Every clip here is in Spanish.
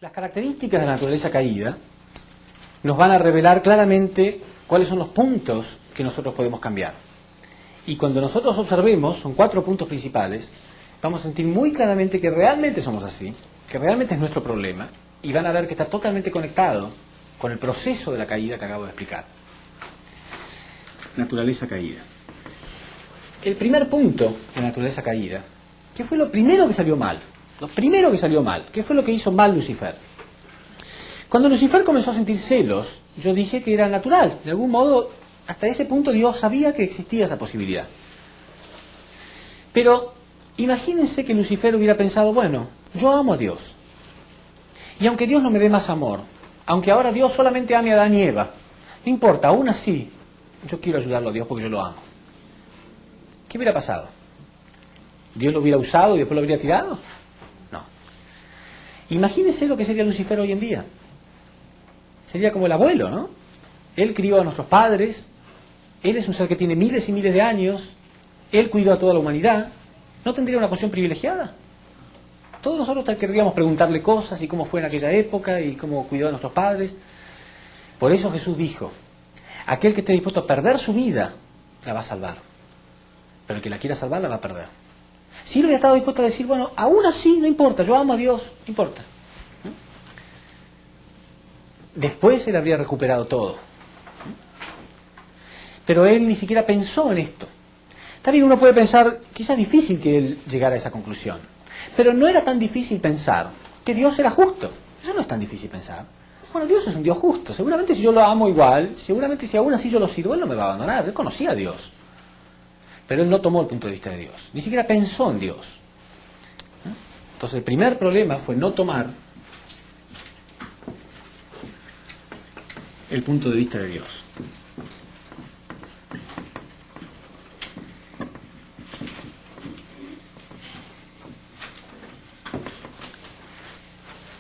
Las características de la naturaleza caída nos van a revelar claramente cuáles son los puntos que nosotros podemos cambiar. Y cuando nosotros observemos, son 4 puntos principales, vamos a sentir muy claramente que realmente somos así, que realmente es nuestro problema, y van a ver que está totalmente conectado con el proceso de la caída que acabo de explicar. Naturaleza caída. El primer punto de la naturaleza caída, ¿qué fue lo primero que salió mal? Lo primero que salió mal, ¿qué fue lo que hizo mal Lucifer? Cuando Lucifer comenzó a sentir celos, yo dije que era natural. De algún modo, hasta ese punto Dios sabía que existía esa posibilidad. Pero imagínense que Lucifer hubiera pensado, bueno, yo amo a Dios. Y aunque Dios no me dé más amor, aunque ahora Dios solamente ame a Adán y Eva, no importa, aún así, yo quiero ayudarlo a Dios porque yo lo amo. ¿Qué hubiera pasado? ¿Dios lo hubiera usado y después lo habría tirado? No. Imagínense lo que sería Lucifer hoy en día. Sería como el abuelo, ¿no? Él crió a nuestros padres, él es un ser que tiene miles y miles de años, él cuidó a toda la humanidad, ¿no tendría una posición privilegiada? Todos nosotros querríamos preguntarle cosas y cómo fue en aquella época y cómo cuidó a nuestros padres. Por eso Jesús dijo, aquel que esté dispuesto a perder su vida, la va a salvar. Pero el que la quiera salvar, la va a perder. Si él hubiera estado dispuesto a decir, bueno, aún así, no importa, yo amo a Dios, no importa. Después él habría recuperado todo. Pero él ni siquiera pensó en esto. También uno puede pensar, quizás es difícil que él llegara a esa conclusión. Pero no era tan difícil pensar que Dios era justo. Eso no es tan difícil pensar. Bueno, Dios es un Dios justo. Seguramente si yo lo amo igual, seguramente si aún así yo lo sirvo, él no me va a abandonar. Él conocía a Dios. Pero él no tomó el punto de vista de Dios. Ni siquiera pensó en Dios. Entonces el primer problema fue no tomar el punto de vista de Dios.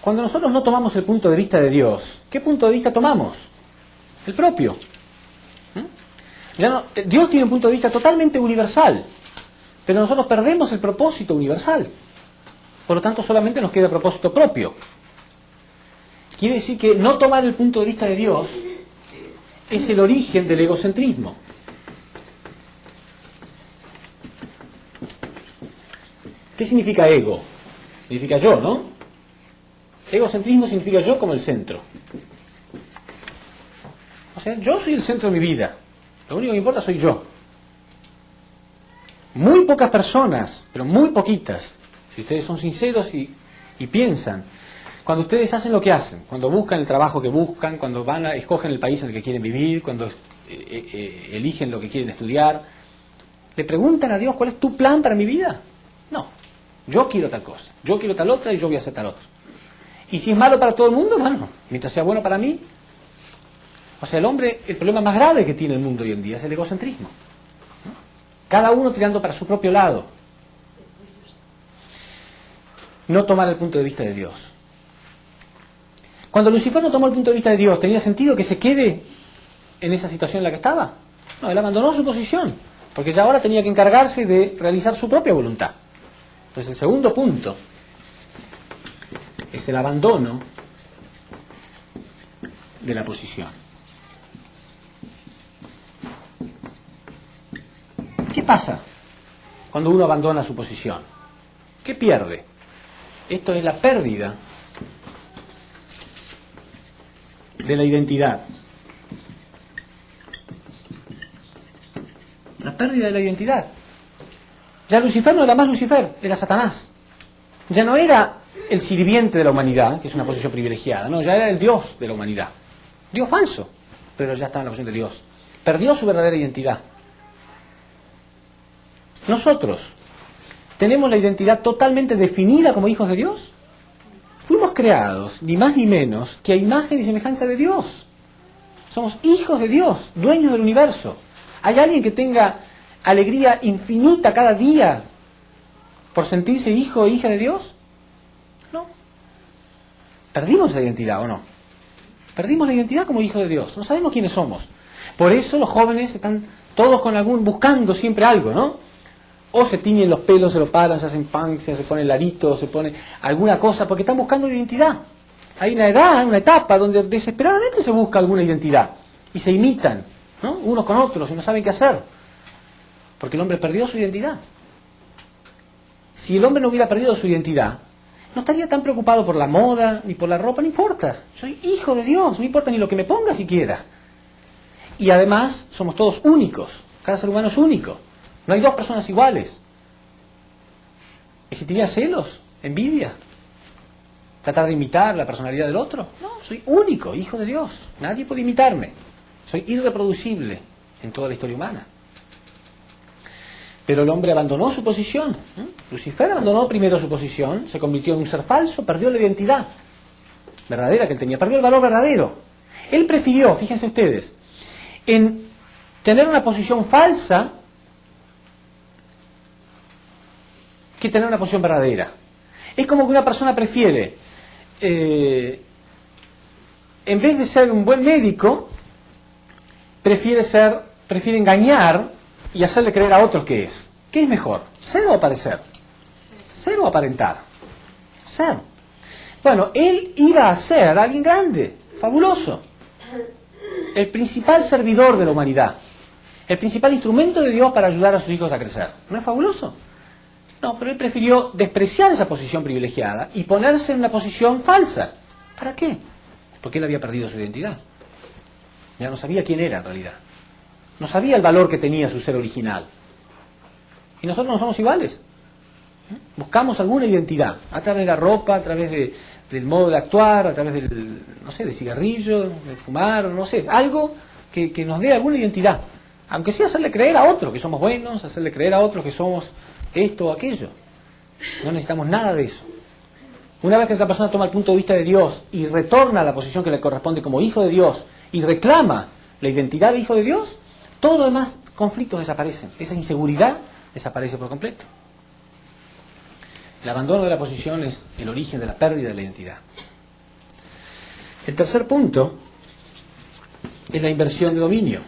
Cuando nosotros no tomamos el punto de vista de Dios, ¿qué punto de vista tomamos? El propio. Dios tiene un punto de vista totalmente universal, pero nosotros perdemos el propósito universal. Por lo tanto, solamente nos queda el propósito propio. Quiere decir que no tomar el punto de vista de Dios es el origen del egocentrismo. ¿Qué significa ego? Significa yo, ¿no? Egocentrismo significa yo como el centro. O sea, yo soy el centro de mi vida. Lo único que importa soy yo. Muy pocas personas, pero muy poquitas, si ustedes son sinceros y piensan, cuando ustedes hacen lo que hacen, cuando buscan el trabajo que buscan, cuando escogen el país en el que quieren vivir, cuando eligen lo que quieren estudiar, ¿le preguntan a Dios cuál es tu plan para mi vida? No. Yo quiero tal cosa, yo quiero tal otra y yo voy a hacer tal otra. Y si es malo para todo el mundo, bueno, mientras sea bueno para mí. O sea, el hombre, el problema más grave que tiene el mundo hoy en día es el egocentrismo. Cada uno tirando para su propio lado. No tomar el punto de vista de Dios. Cuando Lucifer no tomó el punto de vista de Dios, ¿tenía sentido que se quede en esa situación en la que estaba? No, él abandonó su posición, porque ya ahora tenía que encargarse de realizar su propia voluntad. Entonces el segundo punto es el abandono de la posición. ¿Qué pasa cuando uno abandona su posición? ¿Qué pierde? Esto es la pérdida de la identidad. La pérdida de la identidad. Ya Lucifer no era más Lucifer, era Satanás. Ya no era el sirviente de la humanidad, que es una posición privilegiada, no, ya era el Dios de la humanidad. Dios falso, pero ya estaba en la posición de Dios. Perdió su verdadera identidad. Nosotros tenemos la identidad totalmente definida como hijos de Dios. Fuimos creados, ni más ni menos, que a imagen y semejanza de Dios. Somos hijos de Dios, dueños del universo. ¿Hay alguien que tenga alegría infinita cada día por sentirse hijo e hija de Dios? No. ¿Perdimos esa identidad o no? Perdimos la identidad como hijos de Dios. No sabemos quiénes somos. Por eso los jóvenes están todos buscando siempre algo, ¿no? O se tiñen los pelos, se lo paran, se hacen punk, se ponen larito, se ponen alguna cosa, porque están buscando identidad. Hay una edad, una etapa donde desesperadamente se busca alguna identidad y se imitan, ¿no?, unos con otros y no saben qué hacer, porque el hombre perdió su identidad. Si el hombre no hubiera perdido su identidad, no estaría tan preocupado por la moda ni por la ropa, no importa. Soy hijo de Dios, no importa ni lo que me ponga siquiera. Y además somos todos únicos, cada ser humano es único, no hay dos personas iguales. ¿Existiría celos, envidia, tratar de imitar la personalidad del otro? No, soy único, hijo de Dios, nadie puede imitarme, soy irreproducible en toda la historia humana. Pero el hombre abandonó su posición. Lucifer abandonó primero su posición, se convirtió en un ser falso, perdió la identidad verdadera que él tenía, perdió el valor verdadero. Él prefirió, fíjense ustedes, en tener una posición falsa que tener una posición verdadera. Es como que una persona prefiere, en vez de ser un buen médico, prefiere engañar y hacerle creer a otros que es. ¿Qué es mejor? ¿Ser o aparecer? Ser o aparentar. Ser. Bueno, él iba a ser alguien grande, fabuloso. El principal servidor de la humanidad. El principal instrumento de Dios para ayudar a sus hijos a crecer. ¿No es fabuloso? No, pero él prefirió despreciar esa posición privilegiada y ponerse en una posición falsa. ¿Para qué? Porque él había perdido su identidad. Ya no sabía quién era en realidad. No sabía el valor que tenía su ser original. Y nosotros no somos iguales. Buscamos alguna identidad, a través de la ropa, a través del modo de actuar, a través del, no sé, de cigarrillo, de fumar, no sé, algo que nos dé alguna identidad. Aunque sea hacerle creer a otros que somos buenos, hacerle creer a otros que somos esto o aquello. No necesitamos nada de eso. Una vez que esa persona toma el punto de vista de Dios y retorna a la posición que le corresponde como hijo de Dios y reclama la identidad de hijo de Dios, todos los demás conflictos desaparecen. Esa inseguridad desaparece por completo. El abandono de la posición es el origen de la pérdida de la identidad. El tercer punto es la inversión de dominio.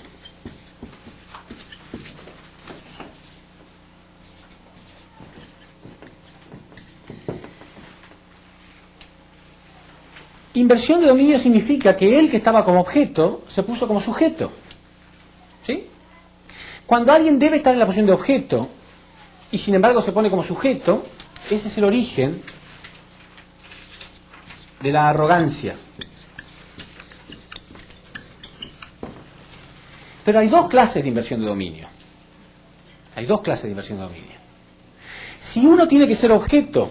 Inversión de dominio significa que él, que estaba como objeto, se puso como sujeto. ¿Sí? Cuando alguien debe estar en la posición de objeto y sin embargo se pone como sujeto, ese es el origen de la arrogancia. Pero hay dos clases de inversión de dominio. Hay dos clases de inversión de dominio. Si uno tiene que ser objeto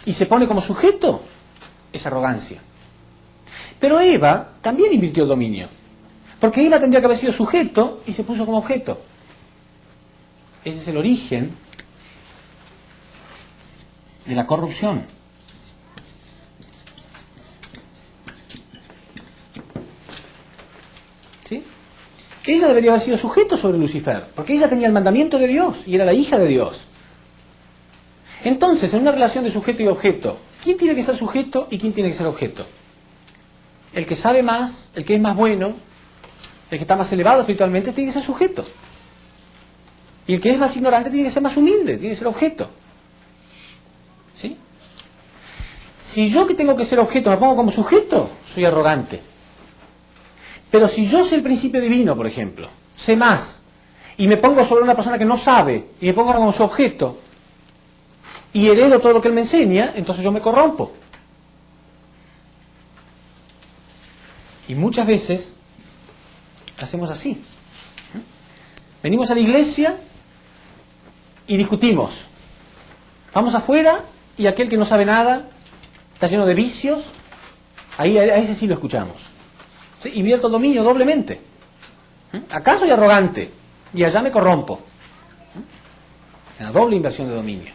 y se pone como sujeto, es arrogancia. Pero Eva también invirtió el dominio. Porque Eva tendría que haber sido sujeto y se puso como objeto. Ese es el origen de la corrupción. ¿Sí? Ella debería haber sido sujeto sobre Lucifer, porque ella tenía el mandamiento de Dios y era la hija de Dios. Entonces, en una relación de sujeto y objeto, ¿quién tiene que ser sujeto y quién tiene que ser objeto? El que sabe más, el que es más bueno, el que está más elevado espiritualmente, tiene que ser sujeto. Y el que es más ignorante tiene que ser más humilde, tiene que ser objeto. ¿Sí? Si yo, que tengo que ser objeto, me pongo como sujeto, soy arrogante. Pero si yo sé el principio divino, por ejemplo, sé más, y me pongo sobre una persona que no sabe, y me pongo como su objeto, y heredo todo lo que él me enseña, entonces yo me corrompo. Y muchas veces hacemos así. Venimos a la iglesia y discutimos. Vamos afuera y aquel que no sabe nada, está lleno de vicios, ahí a ese sí lo escuchamos. ¿Sí? Invierto el dominio doblemente. Acá soy arrogante y allá me corrompo. Una doble inversión de dominio.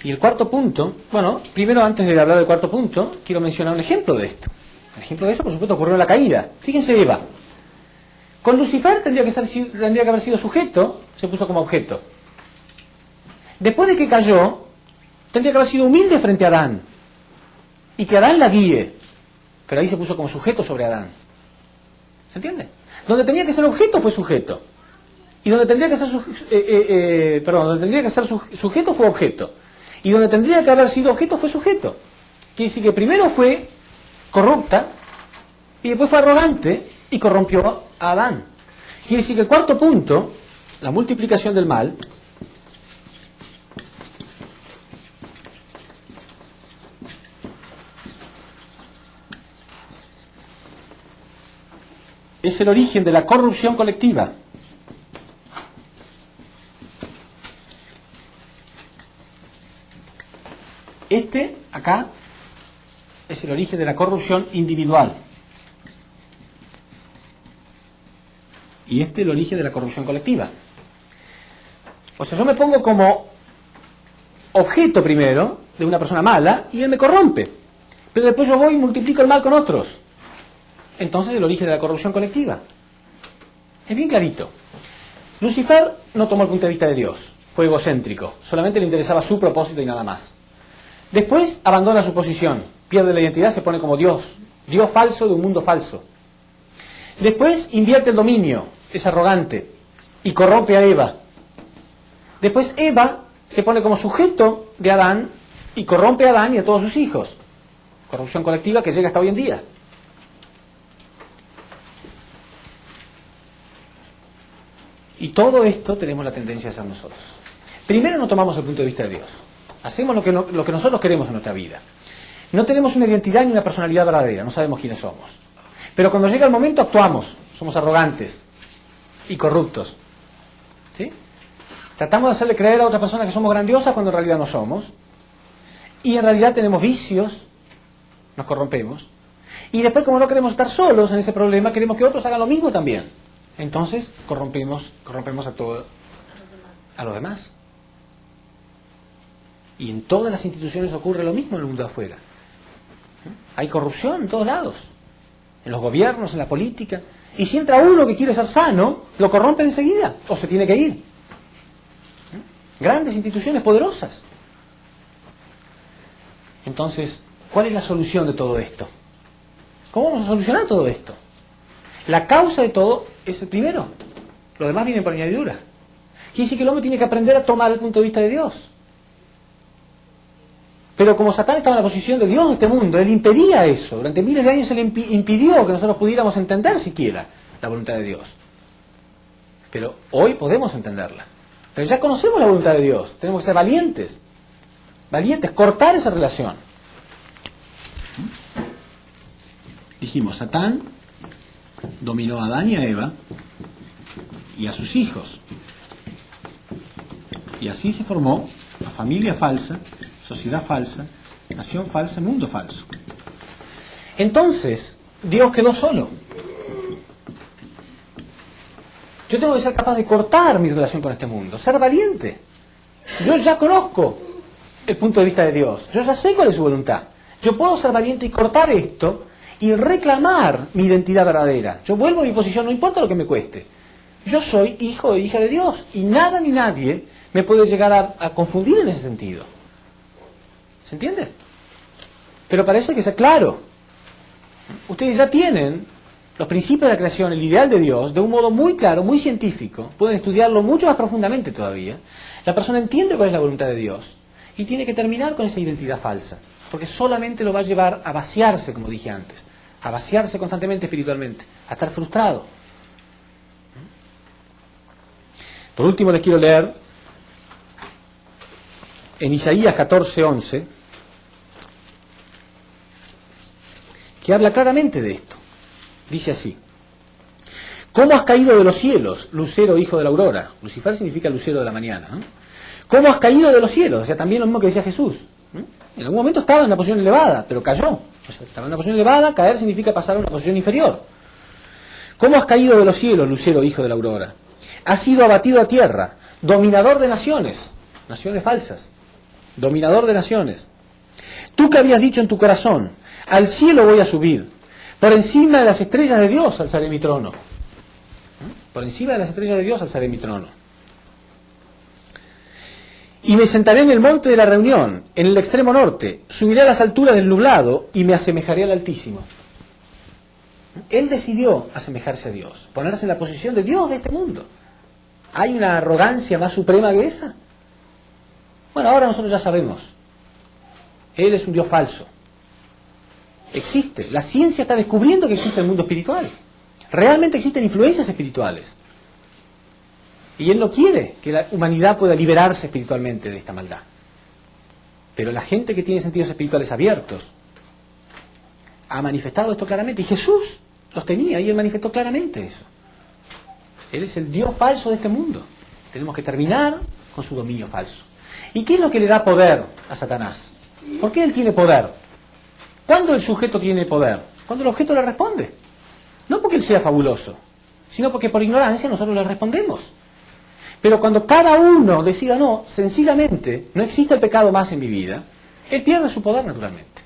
Y el cuarto punto, bueno, primero antes de hablar del cuarto punto, quiero mencionar un ejemplo de esto. El ejemplo de eso, por supuesto, ocurrió en la caída. Fíjense Eva. Con Lucifer tendría que haber sido sujeto, se puso como objeto. Después de que cayó, tendría que haber sido humilde frente a Adán. Y que Adán la guíe. Pero ahí se puso como sujeto sobre Adán. ¿Se entiende? Donde tenía que ser objeto fue sujeto. Y donde tendría que ser sujeto fue objeto. Y donde tendría que haber sido objeto fue sujeto. Quiere decir que primero fue corrupta y después fue arrogante y corrompió a Adán. Quiere decir que el cuarto punto, la multiplicación del mal, es el origen de la corrupción colectiva. Este, acá, es el origen de la corrupción individual. Y este es el origen de la corrupción colectiva. O sea, yo me pongo como objeto primero de una persona mala y él me corrompe. Pero después yo voy y multiplico el mal con otros. Entonces el origen de la corrupción colectiva. Es bien clarito. Lucifer no tomó el punto de vista de Dios. Fue egocéntrico. Solamente le interesaba su propósito y nada más. Después abandona su posición. Pierde la identidad, se pone como Dios. Dios falso de un mundo falso. Después invierte el dominio. Es arrogante. Y corrompe a Eva. Después Eva se pone como sujeto de Adán y corrompe a Adán y a todos sus hijos. Corrupción colectiva que llega hasta hoy en día. Y todo esto tenemos la tendencia a hacer nosotros. Primero no tomamos el punto de vista de Dios. Hacemos lo que nosotros queremos en nuestra vida. No tenemos una identidad ni una personalidad verdadera, no sabemos quiénes somos. Pero cuando llega el momento actuamos, somos arrogantes y corruptos. ¿Sí? Tratamos de hacerle creer a otras personas que somos grandiosas cuando en realidad no somos. Y en realidad tenemos vicios, nos corrompemos. Y después, como no queremos estar solos en ese problema, queremos que otros hagan lo mismo también. Entonces corrompemos a los demás. Y en todas las instituciones ocurre lo mismo en el mundo de afuera. Hay corrupción en todos lados. En los gobiernos, en la política. Y si entra uno que quiere ser sano, lo corrompen enseguida. O se tiene que ir. Grandes instituciones poderosas. Entonces, ¿cuál es la solución de todo esto? ¿Cómo vamos a solucionar todo esto? La causa de todo es el primero. Lo demás viene por añadidura. Quiere decir que el hombre tiene que aprender a tomar el punto de vista de Dios. Pero como Satán estaba en la posición de Dios de este mundo, él impedía eso. Durante miles de años él impidió que nosotros pudiéramos entender siquiera la voluntad de Dios. Pero hoy podemos entenderla. Pero ya conocemos la voluntad de Dios. Tenemos que ser valientes. Valientes, cortar esa relación. Dijimos, Satán dominó a Adán y a Eva y a sus hijos. Y así se formó la familia falsa, sociedad falsa, nación falsa, mundo falso. Entonces, Dios quedó solo. Yo tengo que ser capaz de cortar mi relación con este mundo, ser valiente. Yo ya conozco el punto de vista de Dios, yo ya sé cuál es su voluntad. Yo puedo ser valiente y cortar esto y reclamar mi identidad verdadera. Yo vuelvo a mi posición, no importa lo que me cueste. Yo soy hijo o hija de Dios y nada ni nadie me puede llegar a confundir en ese sentido. ¿Se entiende? Pero para eso hay que ser claro. Ustedes ya tienen los principios de la creación, el ideal de Dios, de un modo muy claro, muy científico. Pueden estudiarlo mucho más profundamente todavía. La persona entiende cuál es la voluntad de Dios y tiene que terminar con esa identidad falsa, porque solamente lo va a llevar a vaciarse, como dije antes, a vaciarse constantemente espiritualmente, a estar frustrado. Por último les quiero leer en Isaías 14:11, que habla claramente de esto. Dice así: ¿Cómo has caído de los cielos, lucero hijo de la aurora? Lucifer significa lucero de la mañana, ¿no? ¿Cómo has caído de los cielos? O sea, también lo mismo que decía Jesús, ¿no? En algún momento estaba en una posición elevada, pero cayó. O sea, estaba en una posición elevada, caer significa pasar a una posición inferior. ¿Cómo has caído de los cielos, lucero hijo de la aurora? Has sido abatido a tierra, dominador de naciones, naciones falsas, dominador de naciones. Tú que habías dicho en tu corazón, al cielo voy a subir, por encima de las estrellas de Dios alzaré mi trono. Por encima de las estrellas de Dios alzaré mi trono. Y me sentaré en el monte de la reunión, en el extremo norte, subiré a las alturas del nublado y me asemejaré al Altísimo. Él decidió asemejarse a Dios, ponerse en la posición de Dios de este mundo. ¿Hay una arrogancia más suprema que esa? Bueno, ahora nosotros ya sabemos. Él es un Dios falso. existe. La ciencia está descubriendo que existe el mundo espiritual. Realmente existen influencias espirituales. Y Él no quiere que la humanidad pueda liberarse espiritualmente de esta maldad. Pero la gente que tiene sentidos espirituales abiertos ha manifestado esto claramente. Y Jesús los tenía y Él manifestó claramente eso. Él es el Dios falso de este mundo. Tenemos que terminar con su dominio falso. ¿Y qué es lo que le da poder a Satanás? ¿Por qué él tiene poder? ¿Cuándo el sujeto tiene poder? Cuando el objeto le responde. No porque él sea fabuloso, sino porque por ignorancia nosotros le respondemos. Pero cuando cada uno decida no, sencillamente, no existe el pecado más en mi vida, él pierde su poder naturalmente.